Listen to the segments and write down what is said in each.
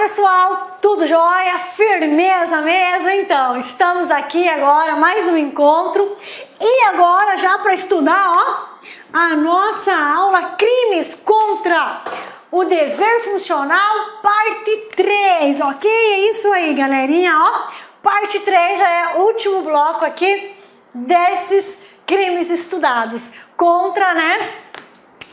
pessoal, tudo jóia? Firmeza mesmo? Então, estamos aqui agora, mais um encontro e agora já para estudar, ó, a nossa aula Crimes contra o Dever Funcional, parte 3, ok? É isso aí, galerinha, ó, parte 3 já é o último bloco aqui desses crimes estudados contra, né,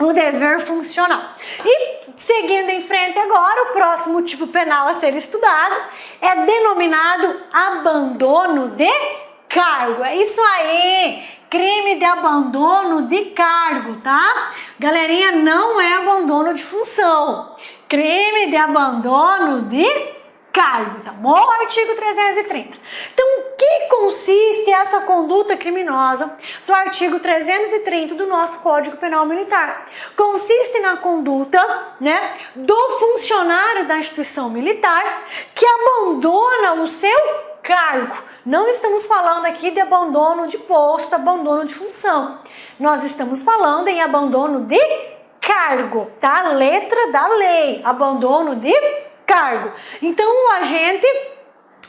o dever funcional. E seguindo em frente agora, o próximo tipo penal a ser estudado é denominado abandono de cargo. É isso aí, crime de abandono de cargo, tá? Galerinha, não é abandono de função, crime de abandono de cargo, tá bom? Artigo 330. Então, o que consiste essa conduta criminosa do artigo 330 do nosso Código Penal Militar? Consiste na conduta, né, do funcionário da instituição militar que abandona o seu cargo. Não estamos falando aqui de abandono de posto, abandono de função. Nós estamos falando em abandono de cargo, tá? Letra da lei, abandono de cargo. Então o agente,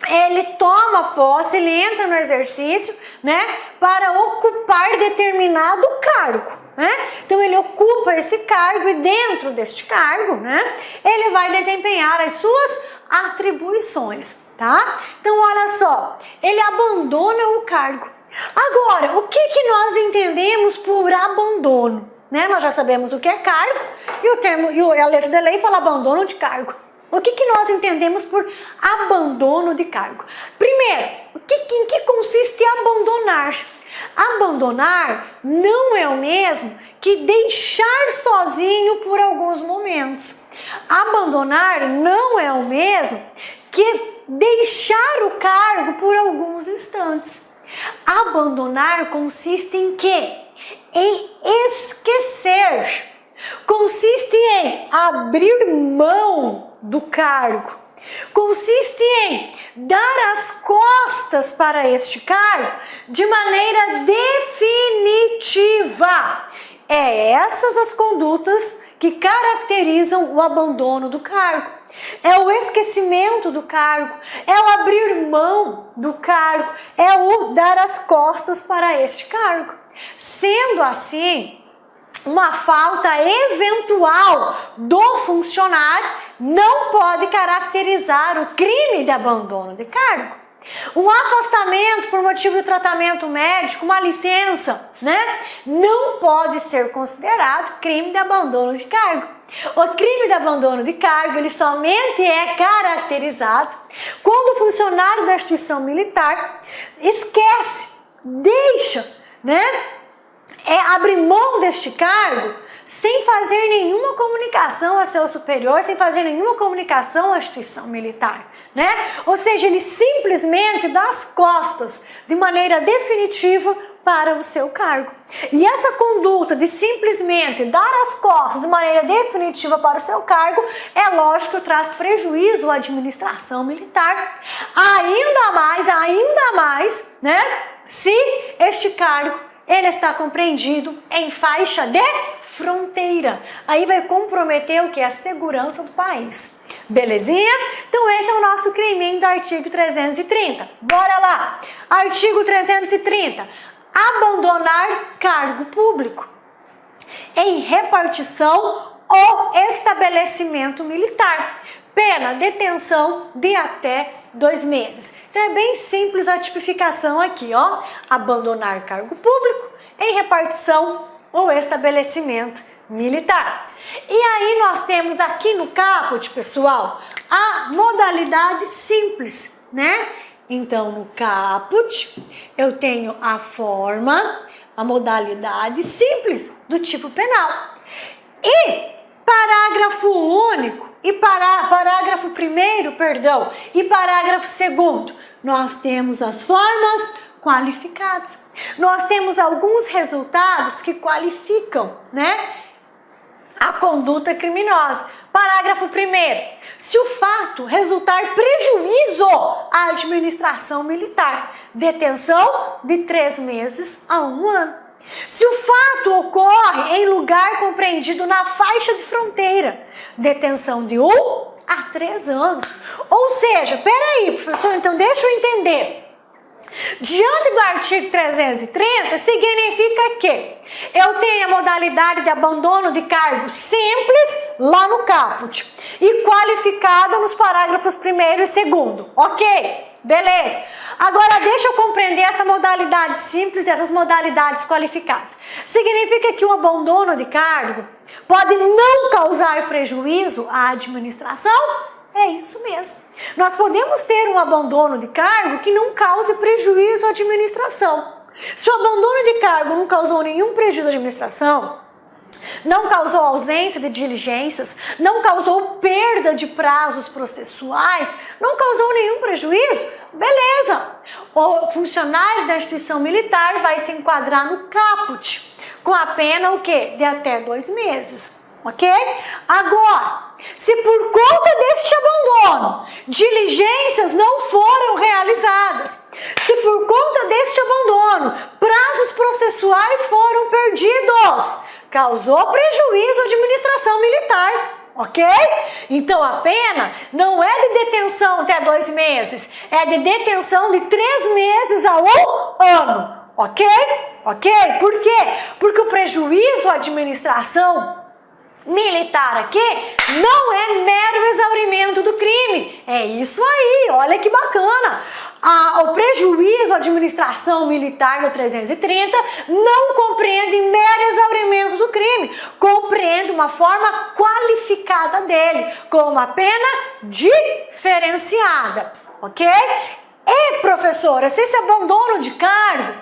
ele toma posse, ele entra no exercício, né, para ocupar determinado cargo, né? Então ele ocupa esse cargo e dentro deste cargo, né, ele vai desempenhar as suas atribuições, tá? Então olha só, ele abandona o cargo. Agora, o que nós entendemos por abandono, né? Nós já sabemos o que é cargo e o termo e a letra da lei fala abandono de cargo. O que nós entendemos por abandono de cargo? Primeiro, em que consiste abandonar? Abandonar não é o mesmo que deixar sozinho por alguns momentos. Abandonar não é o mesmo que deixar o cargo por alguns instantes. Abandonar consiste em quê? Em esquecer. Consiste em abrir mão do cargo. Consiste em dar as costas para este cargo de maneira definitiva. É essas as condutas que caracterizam o abandono do cargo. É o esquecimento do cargo, é o abrir mão do cargo, é o dar as costas para este cargo. Sendo assim, uma falta eventual do funcionário não pode caracterizar o crime de abandono de cargo. Um afastamento por motivo de tratamento médico, uma licença, né, não pode ser considerado crime de abandono de cargo. O crime de abandono de cargo, ele somente é caracterizado quando o funcionário da instituição militar esquece, deixa, né, abre mão deste cargo sem fazer nenhuma comunicação a seu superior, sem fazer nenhuma comunicação à instituição militar, né? Ou seja, ele simplesmente dá as costas de maneira definitiva para o seu cargo. E essa conduta de simplesmente dar as costas de maneira definitiva para o seu cargo, é lógico que traz prejuízo à administração militar, ainda mais, né, se este cargo ele está compreendido em faixa de fronteira. Aí vai comprometer o que? A segurança do país. Belezinha? Então esse é o nosso crime do artigo 330. Bora lá! Artigo 330. Abandonar cargo público em repartição ou estabelecimento militar. Pena, detenção de até 2 meses. Então é bem simples a tipificação aqui, ó. Abandonar cargo público em repartição ou estabelecimento militar. E aí nós temos aqui no caput, pessoal, a modalidade simples, né? Então no caput eu tenho a forma, a modalidade simples do tipo penal. E parágrafo único e parágrafo primeiro, perdão, e parágrafo segundo, nós temos as formas qualificadas. Nós temos alguns resultados que qualificam, né, a conduta criminosa. Parágrafo primeiro, se o fato resultar prejuízo à administração militar, detenção de 3 meses a 1 ano. Se o fato ocorre em lugar compreendido na faixa de fronteira, detenção de 1 a 3 anos. Ou seja, peraí, professor, então deixa eu entender. Diante do artigo 330, significa que eu tenho a modalidade de abandono de cargo simples lá no caput e qualificada nos parágrafos 1º e 2º, ok? Beleza. Agora deixa eu compreender essa modalidade simples e essas modalidades qualificadas. Significa que o abandono de cargo pode não causar prejuízo à administração? É isso mesmo. Nós podemos ter um abandono de cargo que não cause prejuízo à administração. Se o abandono de cargo não causou nenhum prejuízo à administração, não causou ausência de diligências, não causou perda de prazos processuais, não causou nenhum prejuízo, beleza. O funcionário da instituição militar vai se enquadrar no caput, com a pena o quê? De até 2 meses, ok? Agora, se por conta deste abandono, diligências não foram realizadas, se por conta deste abandono, prazos processuais foram perdidos, causou prejuízo à administração militar, ok? Então a pena não é de detenção até 2 meses, é de detenção de 3 meses a 1 ano, ok? Ok? Por quê? Porque o prejuízo à administração militar aqui não é mero exaurimento do crime. É isso aí, olha que bacana. O prejuízo à administração militar no 330 não compreende mero exaurimento do crime, compreende uma forma qualificada dele, com uma pena diferenciada, ok? E professora, se esse abandono de cargo,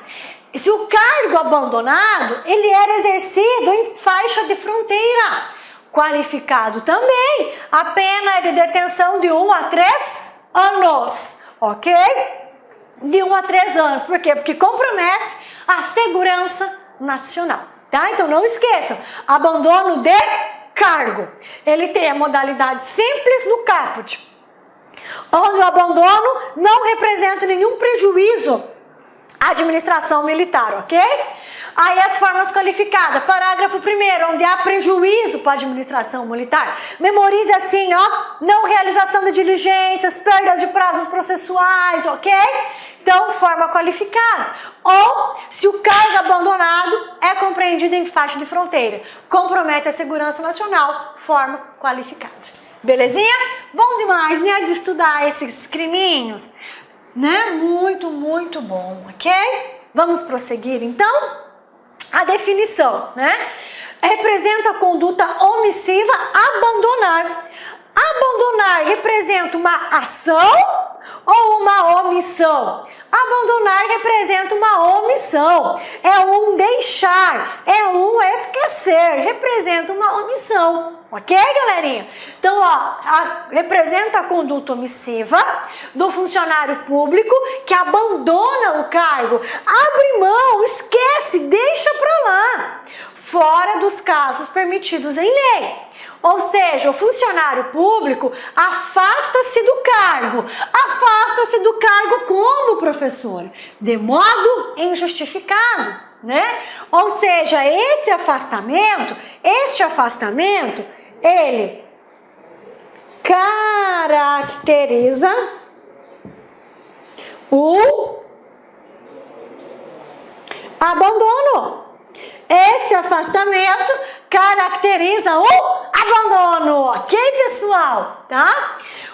se o cargo abandonado, ele era exercido em faixa de fronteira, qualificado também, a pena é de detenção de 1 a 3 anos, ok? De 1 a 3 anos, por quê? Porque compromete a segurança nacional, tá? Então não esqueçam, abandono de cargo, ele tem a modalidade simples no caput, onde o abandono não representa nenhum prejuízo à administração militar, ok? Aí as formas qualificadas, parágrafo 1º, onde há prejuízo para a administração militar, memorize assim, ó, não realização de diligências, perdas de prazos processuais, ok? Então, forma qualificada. Ou, se o cargo abandonado é compreendido em faixa de fronteira, compromete a segurança nacional, forma qualificada. Belezinha? Bom demais, né, de estudar esses criminhos, né? Muito, muito bom, ok? Vamos prosseguir, então? A definição, né? Representa a conduta omissiva abandonar. Abandonar representa uma ação ou uma omissão? Abandonar representa uma omissão, é um deixar, é um esquecer, representa uma omissão, ok, galerinha? Então, ó, representa a conduta omissiva do funcionário público que abandona o cargo, abre mão, esquece, deixa pra lá, fora dos casos permitidos em lei. Ou seja, o funcionário público afasta-se do cargo. Afasta-se do cargo como, professor? De modo injustificado, né? Ou seja, este afastamento, ele caracteriza o abandono. Este afastamento caracteriza o abandono, ok, pessoal? Tá?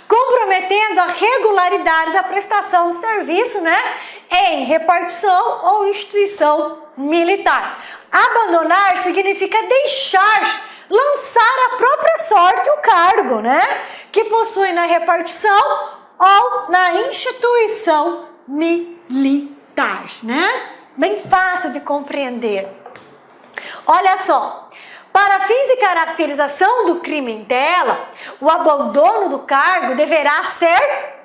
Comprometendo a regularidade da prestação de serviço, né? Em repartição ou instituição militar. Abandonar significa deixar, lançar à própria sorte o cargo, né? Que possui na repartição ou na instituição militar, né? Bem fácil de compreender. Olha só, para fins de caracterização do crime em tela, o abandono do cargo deverá ser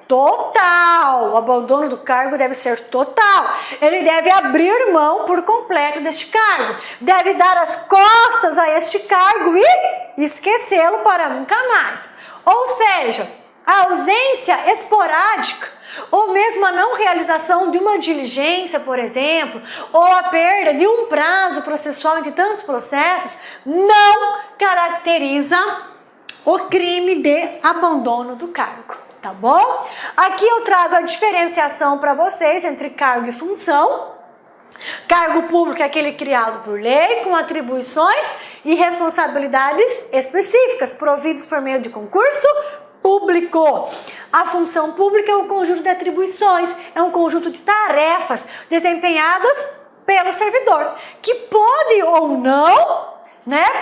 total. O abandono do cargo deve ser total. Ele deve abrir mão por completo deste cargo, deve dar as costas a este cargo e esquecê-lo para nunca mais. Ou seja, a ausência esporádica ou mesmo a não realização de uma diligência, por exemplo, ou a perda de um prazo processual entre tantos processos, não caracteriza o crime de abandono do cargo, tá bom? Aqui eu trago a diferenciação para vocês entre cargo e função. Cargo público é aquele criado por lei, com atribuições e responsabilidades específicas, providos por meio de concurso público. A função pública é um conjunto de atribuições, é um conjunto de tarefas desempenhadas pelo servidor, que pode ou não,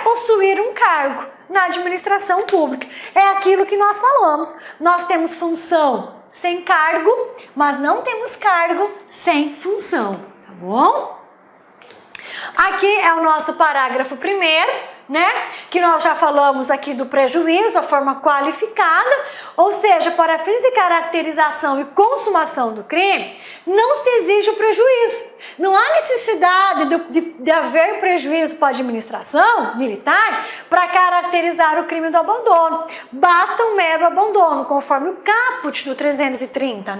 possuir um cargo na administração pública. É aquilo que nós falamos. Nós temos função sem cargo, mas não temos cargo sem função, tá bom? Aqui é o nosso parágrafo primeiro, que nós já falamos aqui do prejuízo, a forma qualificada, ou seja, para fins de caracterização e consumação do crime, não se exige o prejuízo. Não há necessidade de haver prejuízo para a administração militar para caracterizar o crime do abandono. Basta um mero abandono, conforme o caput do 330,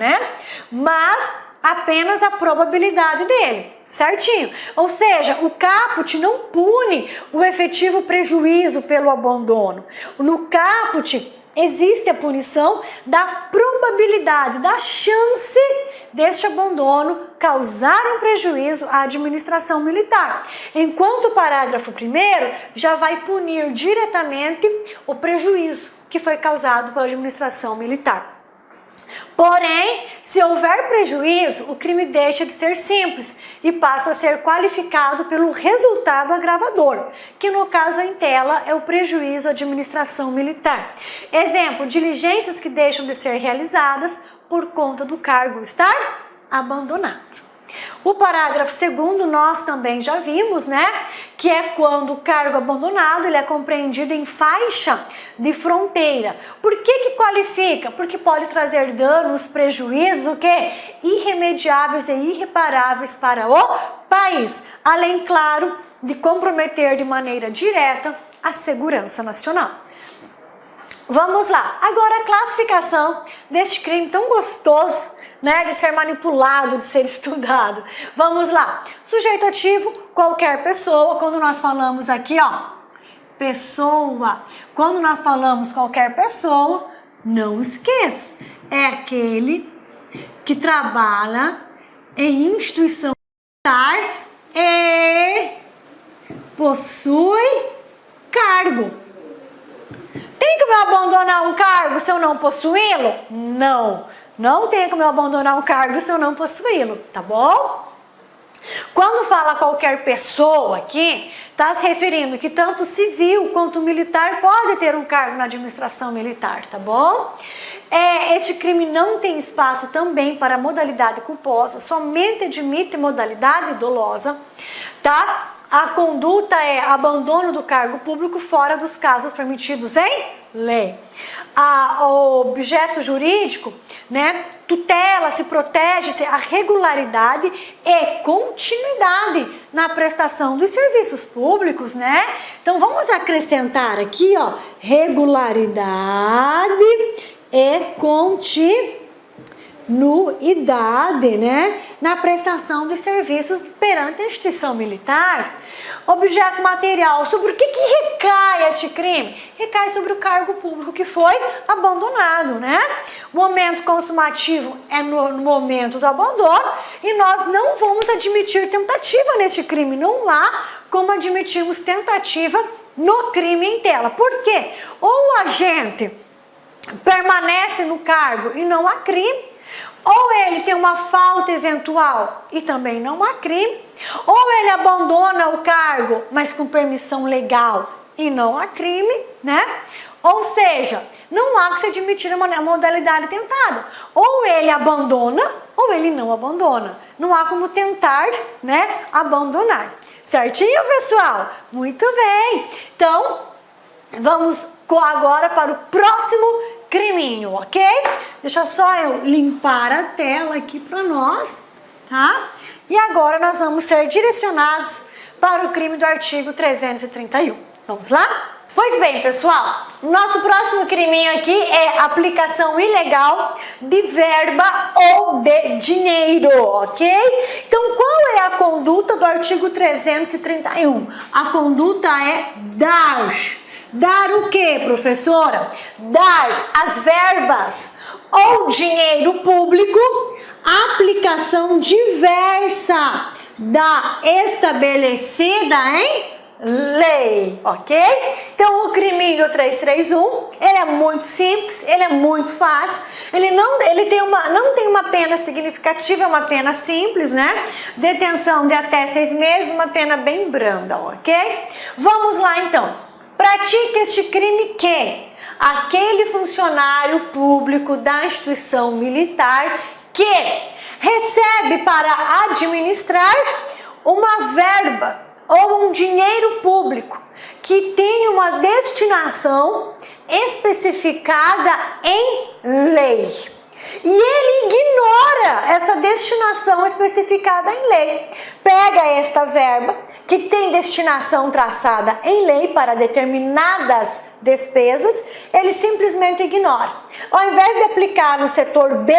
Mas apenas a probabilidade dele, certinho? Ou seja, o caput não pune o efetivo prejuízo pelo abandono. No caput existe a punição da probabilidade, da chance deste abandono causar um prejuízo à administração militar. Enquanto o parágrafo primeiro já vai punir diretamente o prejuízo que foi causado pela administração militar. Porém, se houver prejuízo, o crime deixa de ser simples e passa a ser qualificado pelo resultado agravador, que no caso em tela é o prejuízo à administração militar. Exemplo, diligências que deixam de ser realizadas por conta do cargo estar abandonado. O parágrafo segundo nós também já vimos, que é quando o cargo abandonado ele é compreendido em faixa de fronteira. Por que qualifica? Porque pode trazer danos, prejuízos, irremediáveis e irreparáveis para o país, além, claro, de comprometer de maneira direta a segurança nacional. Vamos lá, agora a classificação deste crime tão gostoso, de ser manipulado, de ser estudado. Vamos lá. Sujeito ativo, qualquer pessoa. Quando nós falamos aqui, pessoa. Quando nós falamos qualquer pessoa, não esqueça. É aquele que trabalha em instituição militar e possui cargo. Tem como eu abandonar um cargo se eu não possuí-lo? Não tem como eu abandonar um cargo se eu não possuí-lo, tá bom? Quando fala qualquer pessoa aqui, está se referindo que tanto civil quanto militar pode ter um cargo na administração militar, tá bom? Este crime não tem espaço também para modalidade culposa, somente admite modalidade dolosa, tá? A conduta é abandono do cargo público fora dos casos permitidos em lei. O objeto jurídico, tutela-se, protege-se a regularidade e continuidade na prestação dos serviços públicos, Então vamos acrescentar aqui, regularidade e continuidade, na prestação dos serviços perante a instituição militar. Objeto material, sobre o que recai este crime? Recai sobre o cargo público que foi abandonado, Momento consumativo é no momento do abandono e nós não vamos admitir tentativa neste crime, não há como admitirmos tentativa no crime em tela. Por quê? Ou o agente permanece no cargo e não há crime, ou ele tem uma falta eventual e também não há crime, ou ele abandona o cargo, mas com permissão legal e não há crime, Ou seja, não há que se admitir uma modalidade tentada. Ou ele abandona, ou ele não abandona. Não há como tentar, abandonar. Certinho, pessoal? Muito bem. Então, vamos agora para o próximo criminho, ok? Deixa só eu limpar a tela aqui para nós, tá? E agora nós vamos ser direcionados para o crime do artigo 331. Vamos lá? Pois bem, pessoal, nosso próximo criminho aqui é aplicação ilegal de verba ou de dinheiro, ok? Então, qual é a conduta do artigo 331? A conduta é dar. Dar o que, professora? Dar as verbas ou dinheiro público, aplicação diversa da estabelecida em lei, ok? Então o criminho 331, ele é muito simples, ele é muito fácil, ele não tem uma pena significativa, é uma pena simples, né? Detenção de até 6 meses, uma pena bem branda, ok? Vamos lá então. Pratica este crime quem? Aquele funcionário público da instituição militar que recebe para administrar uma verba ou um dinheiro público que tem uma destinação especificada em lei. E ele ignora essa destinação especificada em lei. Pega esta verba, que tem destinação traçada em lei para determinadas despesas, ele simplesmente ignora. Ao invés de aplicar no setor B,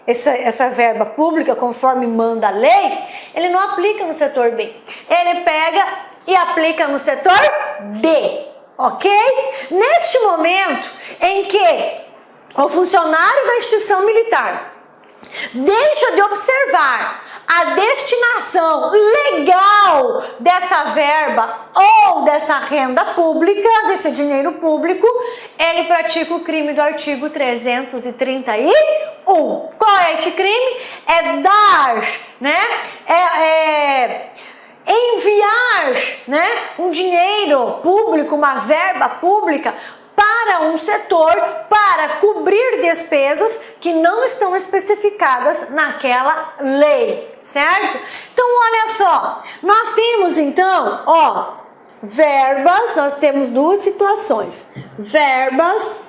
essa verba pública, conforme manda a lei, ele não aplica no setor B. Ele pega e aplica no setor D, ok? Neste momento em que o funcionário da instituição militar deixa de observar a destinação legal dessa verba ou dessa renda pública, desse dinheiro público, ele pratica o crime do artigo 331. Qual é este crime? É dar, né? Enviar, né, um dinheiro público, uma verba pública para um setor para cobrir despesas que não estão especificadas naquela lei, certo? Então, olha só, nós temos então, verbas, nós temos duas situações, verbas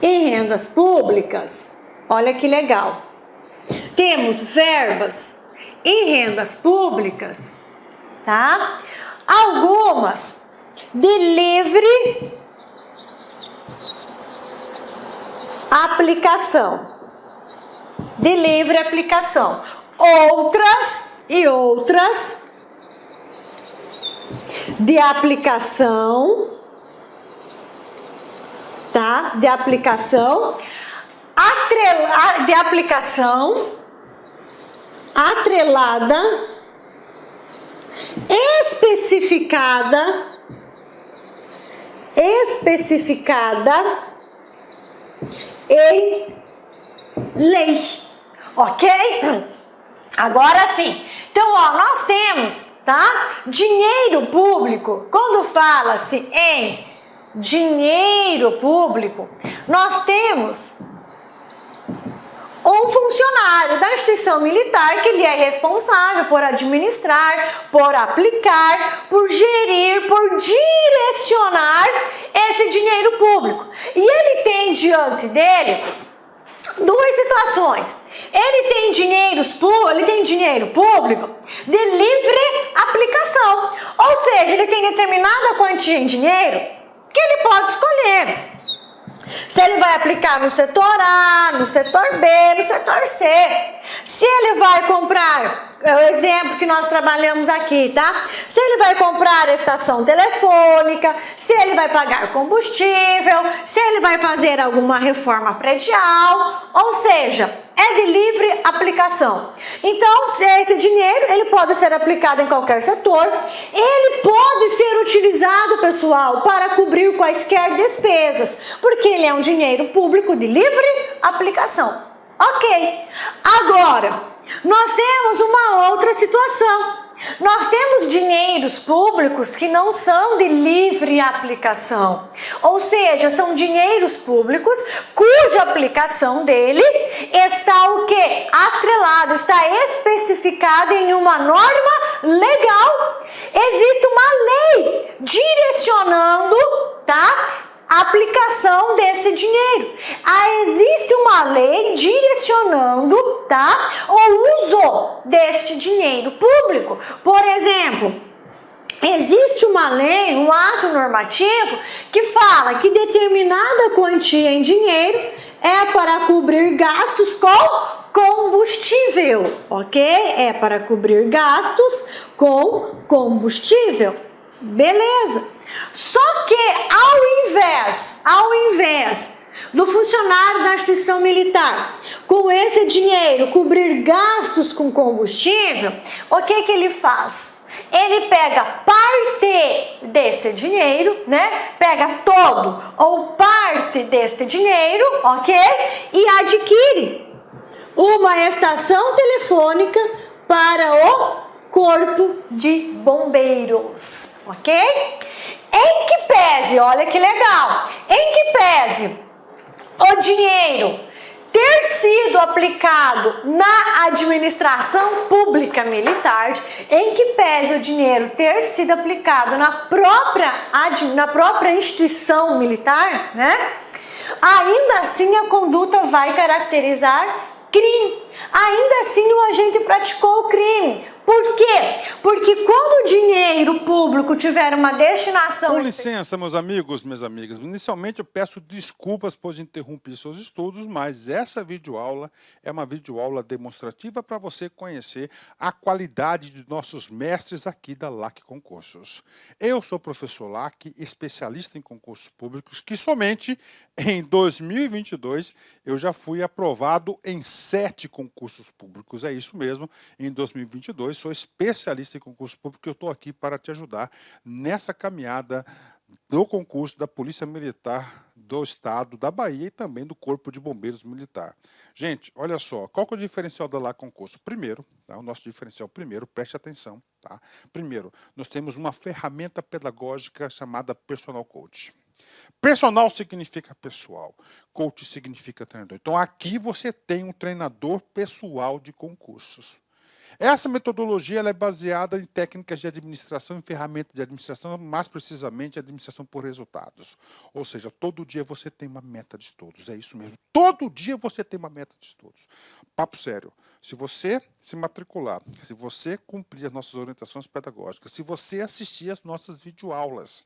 e rendas públicas. Olha que legal. Temos verbas e rendas públicas, tá? Algumas de livre aplicação, de livre aplicação, outras de aplicação, tá? De aplicação atrelada, especificada em lei, ok? Agora sim. Então, nós temos, tá? Dinheiro público. Quando fala-se em dinheiro público, nós temos um funcionário da instituição militar que ele é responsável por administrar, por aplicar, por gerir, por direcionar esse dinheiro público. E ele tem diante dele duas situações. Ele tem dinheiro público de livre aplicação, ou seja, ele tem determinada quantia em dinheiro que ele pode escolher. Se ele vai aplicar no setor A, no setor B, no setor C. Se ele vai comprar, é o exemplo que nós trabalhamos aqui, tá? Se ele vai comprar a estação telefônica, se ele vai pagar combustível, se ele vai fazer alguma reforma predial, ou seja, é de livre aplicação. Então, esse dinheiro, ele pode ser aplicado em qualquer setor, ele pode ser utilizado, pessoal, para cobrir quaisquer despesas, porque ele é um dinheiro público de livre aplicação. Ok. Agora, nós temos uma outra situação. Nós temos dinheiros públicos que não são de livre aplicação, ou seja, são dinheiros públicos cuja aplicação dele está o quê? Atrelado, está especificada em uma norma legal. Existe uma lei direcionando, tá? A aplicação desse dinheiro. Existe uma lei direcionando, tá, o uso deste dinheiro público. Por exemplo, existe uma lei, um ato normativo que fala que determinada quantia em dinheiro é para cobrir gastos com combustível, ok? É para cobrir gastos com combustível. Beleza. Só que ao invés do funcionário da instituição militar, com esse dinheiro, cobrir gastos com combustível, o que ele faz? Ele pega parte desse dinheiro, né? Pega todo ou parte desse dinheiro, ok? E adquire uma estação telefônica para o Corpo de Bombeiros, ok? Em que pese, olha que legal, em que pese o dinheiro ter sido aplicado na administração pública militar, em que pese o dinheiro ter sido aplicado na própria instituição militar, né? Ainda assim a conduta vai caracterizar crime. Ainda assim o agente praticou o crime. Por quê? Porque quando o dinheiro público tiver uma destinação... Com licença, meus amigos, minhas amigas. Inicialmente eu peço desculpas por interromper seus estudos, mas essa videoaula é uma videoaula demonstrativa para você conhecer a qualidade de nossos mestres aqui da LAC Concursos. Eu sou o professor LAC, especialista em concursos públicos, que somente em 2022 eu já fui aprovado em 7 concursos públicos. É isso mesmo, em 2022 sou especialista em concurso público e eu estou aqui para te ajudar nessa caminhada do concurso da Polícia Militar do Estado da Bahia e também do Corpo de Bombeiros Militar. Gente, olha só, qual que é o diferencial da LAC Concurso? Primeiro, tá, o nosso diferencial primeiro, preste atenção, tá? Primeiro, nós temos uma ferramenta pedagógica chamada Personal Coach. Personal significa pessoal, coach significa treinador. Então aqui você tem um treinador pessoal de concursos. Essa metodologia ela é baseada em técnicas de administração e ferramentas de administração, mais precisamente administração por resultados. Ou seja, todo dia você tem uma meta de estudos, é isso mesmo. Todo dia você tem uma meta de estudos. Papo sério, se você se matricular, se você cumprir as nossas orientações pedagógicas, se você assistir as nossas videoaulas,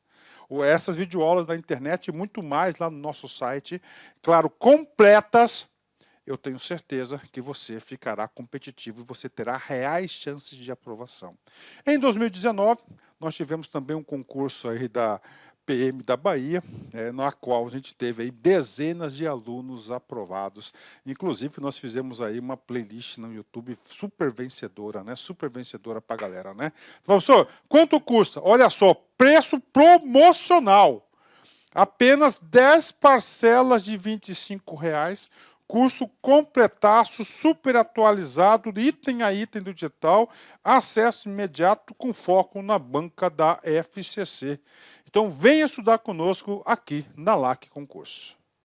ou essas videoaulas da internet e muito mais lá no nosso site, claro, completas, eu tenho certeza que você ficará competitivo e você terá reais chances de aprovação. Em 2019, nós tivemos também um concurso aí da PM da Bahia, na qual a gente teve aí dezenas de alunos aprovados. Inclusive, nós fizemos aí uma playlist no YouTube super vencedora, né? Super vencedora para a galera, né? Professor, quanto custa? Olha só, preço promocional. Apenas 10 parcelas de R$25. Curso completaço, super atualizado, item a item do digital, acesso imediato com foco na banca da FCC. Então venha estudar conosco aqui na LAC Concurso.